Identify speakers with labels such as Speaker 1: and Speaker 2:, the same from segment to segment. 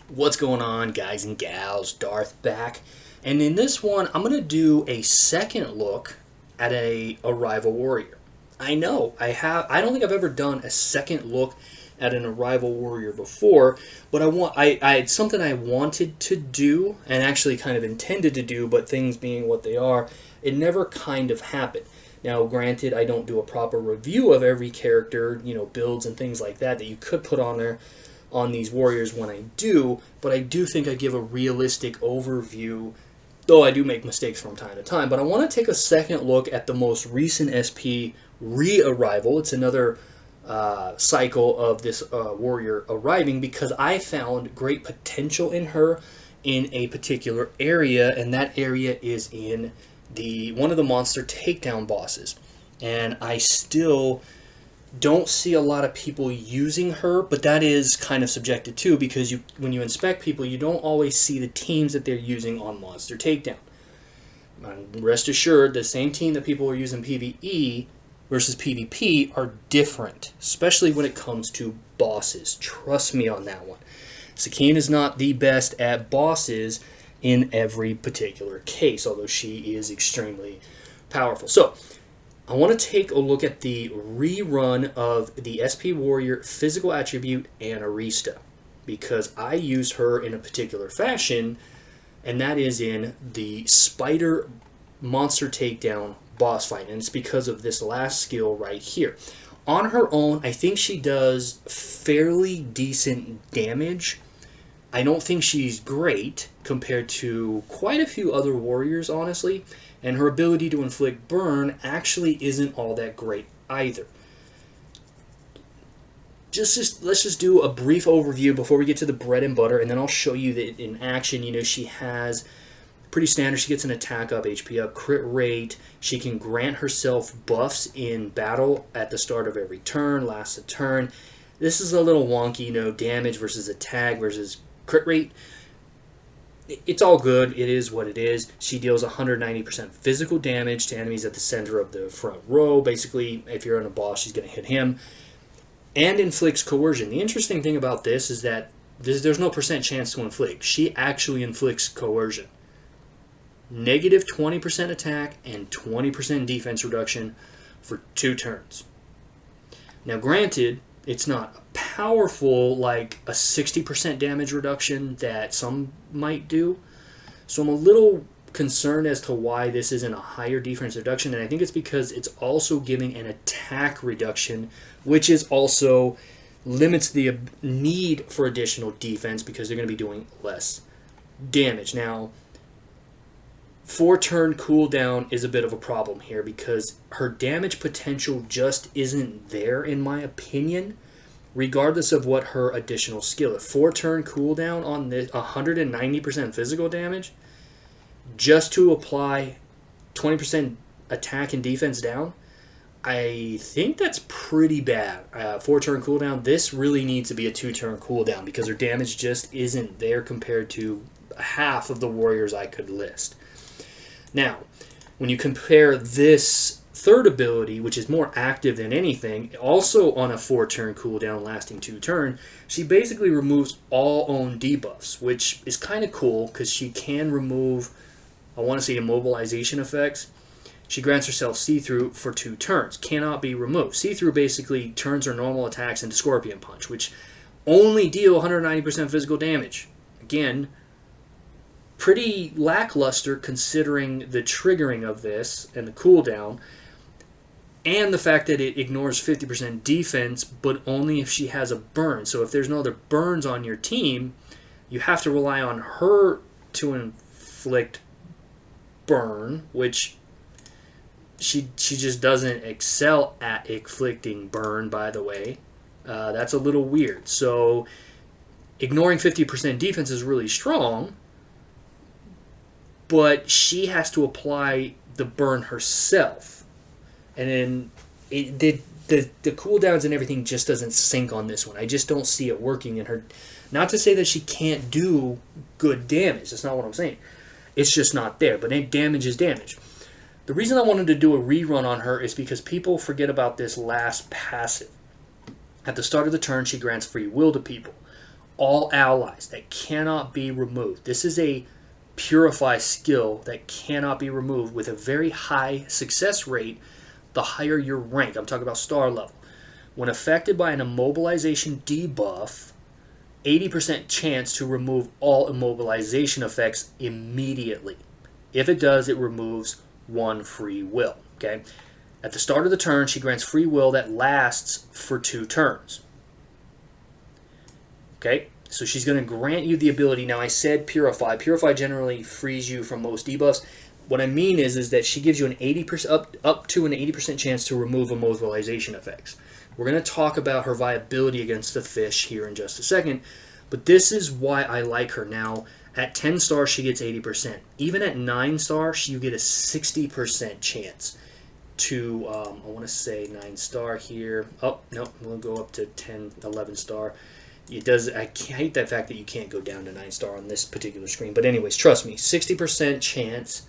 Speaker 1: What's going on, guys and gals? Darth back. And in this one, I'm going to do a second look at a Arrival Warrior. I know, I don't think I've ever done a second look at an Arrival Warrior before, but I had something I wanted to do and actually kind of intended to do, but things being what they are, it never kind of happened. Now, granted, I don't do a proper review of every character, builds and things like that you could put on there on these warriors when I do, but I do think I give a realistic overview, though I do make mistakes from time to time. But I want to take a second look at the most recent SP re-arrival. It's another cycle of this warrior arriving because I found great potential in her in a particular area, and that area is in one of the monster takedown bosses. And I still don't see a lot of people using her, but that is kind of subjective too, because when you inspect people, you don't always see the teams that they're using on Monster Takedown. And rest assured, the same team that people are using PvE versus PvP are different, especially when it comes to bosses. Trust me on that one. Sakine is not the best at bosses in every particular case, although she is extremely powerful. So, I want to take a look at the rerun of the SP Warrior physical attribute Anarista, because I use her in a particular fashion, and that is in the Spider Monster Takedown boss fight, and it's because of this last skill right here. On her own, I think she does fairly decent damage. I don't think she's great compared to quite a few other warriors, honestly. And her ability to inflict burn actually isn't all that great either. Let's just do a brief overview before we get to the bread and butter, and then I'll show you that in action. She has pretty standard. She gets an attack up, HP up, crit rate. She can grant herself buffs in battle at the start of every turn, lasts a turn. This is a little wonky, damage versus attack versus crit rate. It's all good. It is what it is. She deals 190% physical damage to enemies at the center of the front row. Basically, if you're on a boss, she's going to hit him. And inflicts coercion. The interesting thing about this is that there's no percent chance to inflict. She actually inflicts coercion. Negative 20% attack and 20% defense reduction for 2 turns. Now, granted, it's not powerful like a 60% damage reduction that some might do. So I'm a little concerned as to why this isn't a higher defense reduction, and I think it's because it's also giving an attack reduction, which is also limits the need for additional defense because they're going to be doing less damage. Now, 4-turn cooldown is a bit of a problem here because her damage potential just isn't there, in my opinion, regardless of what her additional skill is. 4-turn cooldown on this 190% physical damage just to apply 20% attack and defense down. I think that's pretty bad. 4-turn cooldown. This really needs to be a 2-turn cooldown because her damage just isn't there compared to half of the warriors I could list. Now, when you compare this third ability, which is more active than anything, also on a 4-turn cooldown lasting 2 turns, she basically removes all own debuffs, which is kind of cool because she can remove, I want to say, immobilization effects. She grants herself see-through for 2 turns, cannot be removed. See-through basically turns her normal attacks into Scorpion Punch, which only deal 190% physical damage. Again, pretty lackluster considering the triggering of this and the cooldown, and the fact that it ignores 50% defense, but only if she has a burn. So if there's no other burns on your team, you have to rely on her to inflict burn, which she just doesn't excel at inflicting burn, by the way. That's a little weird. So ignoring 50% defense is really strong, but she has to apply the burn herself. And then the cooldowns and everything just doesn't sync on this one. I just don't see it working in her. Not to say that she can't do good damage. That's not what I'm saying. It's just not there. But damage is damage. The reason I wanted to do a rerun on her is because people forget about this last passive. At the start of the turn, she grants free will to people. all allies that cannot be removed. This is a purify skill that cannot be removed with a very high success rate the higher your rank. I'm talking about star level. When affected by an immobilization debuff, 80% chance to remove all immobilization effects immediately. If it does, it removes one free will. Okay? At the start of the turn, she grants free will that lasts for 2 turns. Okay? So she's going to grant you the ability. Now I said purify. Purify generally frees you from most debuffs. What I mean is that she gives you an 80% up to an 80% chance to remove immobilization effects. We're going to talk about her viability against the fish here in just a second, but this is why I like her. Now, at 10 stars, she gets 80%. Even at 9 stars, you get a 60% chance to, I want to say 9 star here. Oh, no, we'll go up to 10, 11 star. It does. I hate that fact that you can't go down to 9 star on this particular screen. But anyways, trust me, 60% chance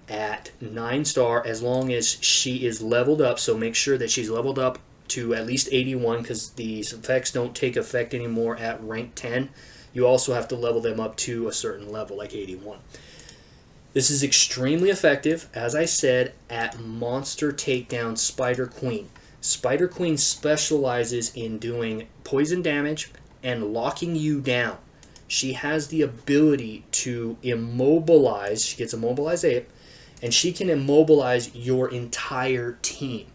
Speaker 1: at 9 star as long as she is leveled up. So make sure that she's leveled up to at least 81 because these effects don't take effect anymore at rank 10. You also have to level them up to a certain level, like 81. This is extremely effective, as I said, at Monster Takedown Spider Queen. Spider Queen specializes in doing poison damage and locking you down. She has the ability to immobilize. She gets immobilized ape, and she can immobilize your entire team,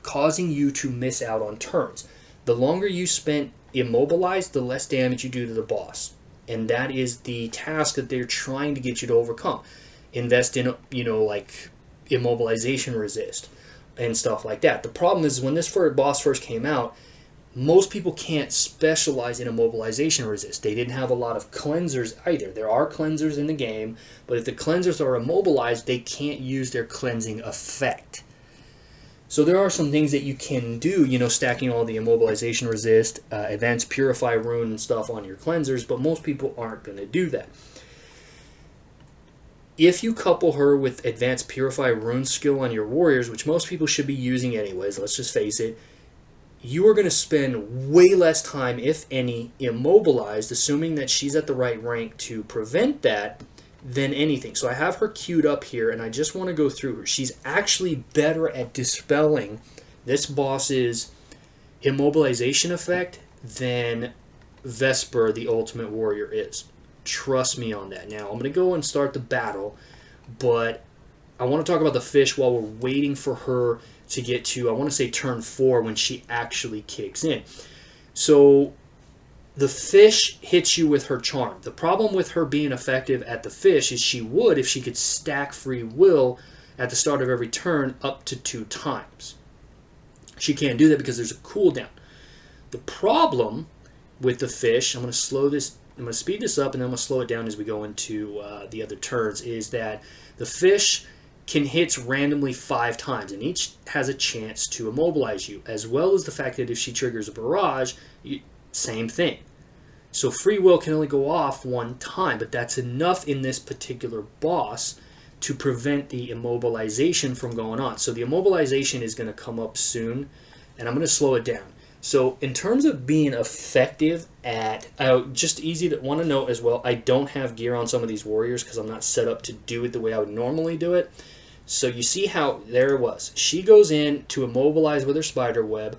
Speaker 1: causing you to miss out on turns. The longer you spent immobilized, the less damage you do to the boss. And that is the task that they're trying to get you to overcome. Invest in, like immobilization resist and stuff like that. The problem is when this boss first came out, most people can't specialize in immobilization resist. They didn't have a lot of cleansers either. There are cleansers in the game, but if the cleansers are immobilized, they can't use their cleansing effect. So there are some things that you can do, stacking all the immobilization resist, advanced purify rune and stuff on your cleansers, but most people aren't going to do that. If you couple her with advanced purify rune skill on your warriors, which most people should be using anyways, let's just face it, you are going to spend way less time, if any, immobilized, assuming that she's at the right rank to prevent that, than anything. So I have her queued up here, and I just want to go through her. She's actually better at dispelling this boss's immobilization effect than Vesper, the Ultimate Warrior, is. Trust me on that. Now, I'm going to go and start the battle, but I want to talk about the fish while we're waiting for her to get to, I want to say, turn 4 when she actually kicks in. So the fish hits you with her charm. The problem with her being effective at the fish is she would if she could stack free will at the start of every turn up to 2 times. She can't do that because there's a cooldown. The problem with the fish, I'm going to speed this up and then I'm going to slow it down as we go into the other turns, is that the fish can hit randomly 5 times, and each has a chance to immobilize you, as well as the fact that if she triggers a barrage, same thing. So free will can only go off 1 time, but that's enough in this particular boss to prevent the immobilization from going on. So the immobilization is going to come up soon, and I'm going to slow it down. So in terms of being effective at, just easy to want to note as well, I don't have gear on some of these warriors because I'm not set up to do it the way I would normally do it. So you see how, there it was. She goes in to immobilize with her spider web.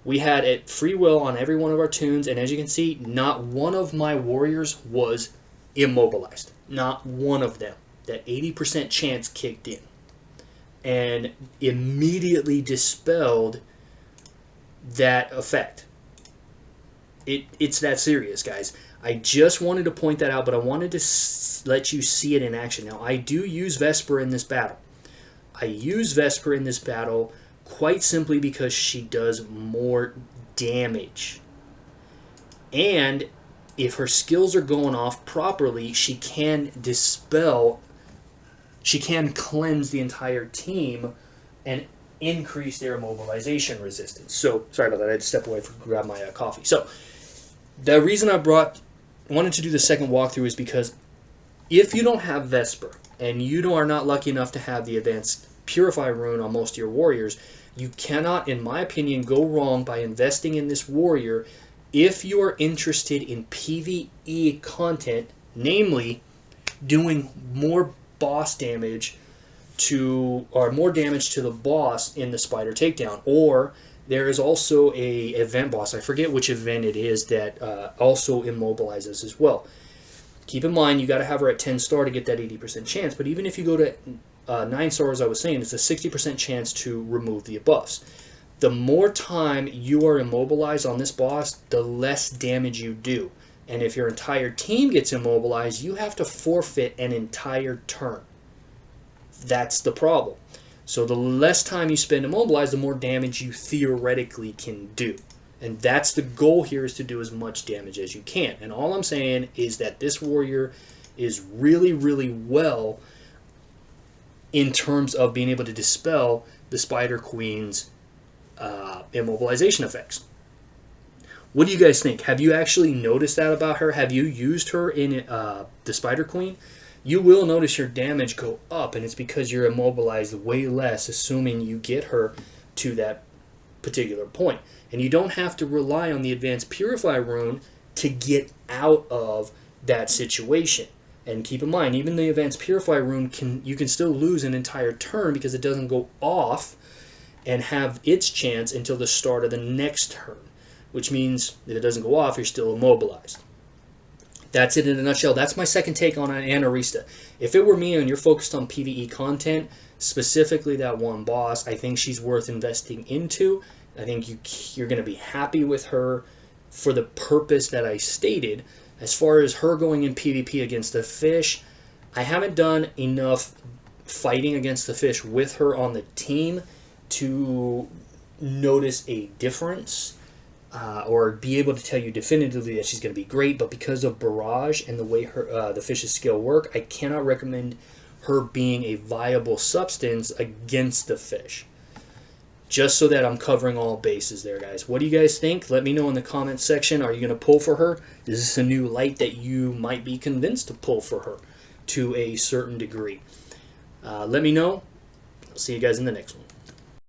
Speaker 1: We had it free will on every one of our tunes, and as you can see, not one of my warriors was immobilized. Not one of them. That 80% chance kicked in and immediately dispelled that effect. It's that serious, guys. I just wanted to point that out, but I wanted to let you see it in action. Now, I do use Vesper in this battle. I use Vesper in this battle quite simply because she does more damage. And if her skills are going off properly, she can dispel, she can cleanse the entire team and increase their immobilization resistance. So, sorry about that. I had to step away to grab my coffee. So, the reason I wanted to do the second walkthrough is because if you don't have Vesper and you are not lucky enough to have the advanced Purify rune on most of your warriors, you cannot, in my opinion, go wrong by investing in this warrior if you are interested in PvE content, namely doing more boss damage to, or more damage to the boss in the spider takedown, or there is also a event boss, I forget which event it is, that also immobilizes as well. Keep in mind, you got to have her at 10 star to get that 80% chance, but even if you go to 9 star, as I was saying, it's a 60% chance to remove the buffs. The more time you are immobilized on this boss, the less damage you do. And if your entire team gets immobilized, you have to forfeit an entire turn. That's the problem. So the less time you spend immobilized, the more damage you theoretically can do. And that's the goal here, is to do as much damage as you can. And all I'm saying is that this warrior is really, really well in terms of being able to dispel the Spider Queen's immobilization effects. What do you guys think? Have you actually noticed that about her? Have you used her in the Spider Queen? You will notice your damage go up, and it's because you're immobilized way less, assuming you get her to that particular point. And you don't have to rely on the advanced purify rune to get out of that situation. And keep in mind, even the advanced purify rune, you can still lose an entire turn because it doesn't go off and have its chance until the start of the next turn, which means if it doesn't go off, you're still immobilized. That's it in a nutshell. That's my second take on Anarista. If it were me and you're focused on PvE content, specifically that one boss, I think she's worth investing into. I think you're going to be happy with her for the purpose that I stated. As far as her going in PvP against the fish, I haven't done enough fighting against the fish with her on the team to notice a difference or be able to tell you definitively that she's going to be great. But because of Barrage and the way the fish's skill work, I cannot recommend her being a viable substance against the fish. Just so that I'm covering all bases there, guys. What do you guys think? Let me know in the comments section. Are you going to pull for her? Is this a new light that you might be convinced to pull for her to a certain degree? Let me know. I'll see you guys in the next one.